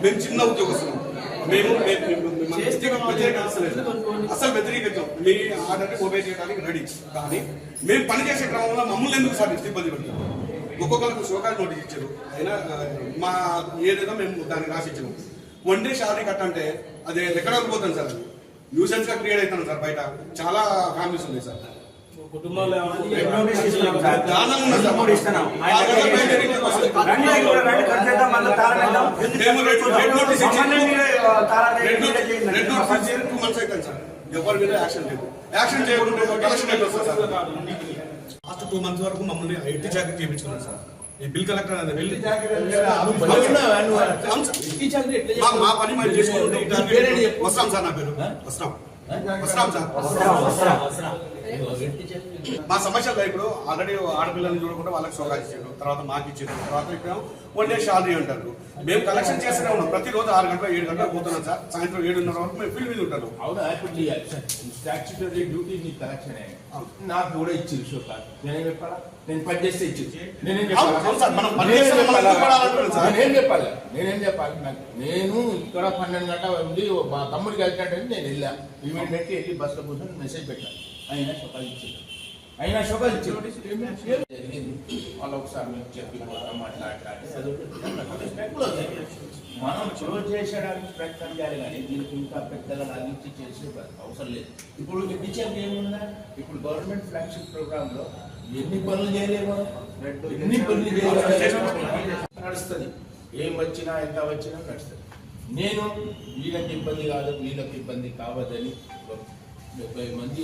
మేము చిన్న ఉద్యోగస్తున్నాం, మేము అసలు వ్యతిరేకించాం. మీ ఆర్డర్ని ఓబే చేయడానికి రెడీ, కానీ మేము పనిచేసే క్రమంలో మమ్మల్ని ఎందుకు సార్ ఇబ్బంది పెడతాం? ఒక్కొక్కరికి షోకాలు నోటీస్ ఇచ్చారు, అయినా మా ఏదైనా మేము దానికి రాసిచ్చాము. వన్ డే షాదీ కట్ అంటే అది ఎక్కడ పోతాను సార్, అది న్యూసెన్స్ గా క్రియేట్ అవుతాను సార్. బయట చాలా ఫ్యామిలీస్ ఉన్నాయి సార్, కుటుంబాలు ఎవరి మీద యాక్షన్ లేదు. యాక్షన్ చేయకుండా లాస్ట్ 2 months వరకు మమ్మల్ని ఐటీ చాకరీ చేయించుకున్నాను సార్. ఈ బిల్ కలెక్టర్ అనేది మా పని మేము చేసుకుంటే వస్తాం సార్. నా పేరు వస్తాం సార్. మా సమస్యలు ఇప్పుడు ఆల్రెడీ ఆడపిల్లల్ని చూడకుండా వాళ్ళకి సోగా ఇచ్చారు, తర్వాత మాకు ఇచ్చారు, తర్వాత ఇక్కడ వన్ డే షాదీ అంటారు. మేము కలెక్షన్ చేస్తూనే ఉన్నాం. ప్రతిరోజు 6 గంటలు 7 గంటలకు పోతున్నాం సార్. సాయంత్రం 7:30 వరకు మేము ఫీల్డ్ మీద ఉంటాను. స్టాచ్యుటరీ డ్యూటీ నీ కలెక్షన్ నాకు కూడా ఇచ్చారు షో కాదు. నేనేం చెప్పాలా? నేను పని చేస్తే ఇచ్చింది. నేనేం చెప్పాలి? నేను ఇక్కడ 12 గంటల ఉంది, మా తమ్ముడికి వెళ్తాడంటే నేను వెళ్ళా. ఇమీడియట్లీ వెళ్ళి బస్సులో కూర్చొని మెసేజ్ పెట్టాను. అయినా షోకాలు ఇచ్చారు. జరిగింది. వాళ్ళు ఒకసారి మేము చెప్పి మాట్లాడాలి. మనం క్లోజ్ చేసేయడానికి ప్రయత్నం చేయాలి, కానీ దీనికి ఇంకా పెద్దగా లాగించి చేసే అవసరం లేదు. ఇప్పుడు టీచర్కి ఏముందా? ఇప్పుడు గవర్నమెంట్ ఫ్లాగ్షిప్ ప్రోగ్రామ్ లో ఎన్ని పనులు చేయలేమో, ఎన్ని పనులు నడుస్తుంది. ఏం వచ్చినా ఎంత వచ్చినా నడుస్తుంది. నేను వీళ్ళకి ఇబ్బంది కాదు, వీళ్ళకి ఇబ్బంది కావద్దని 70 మంది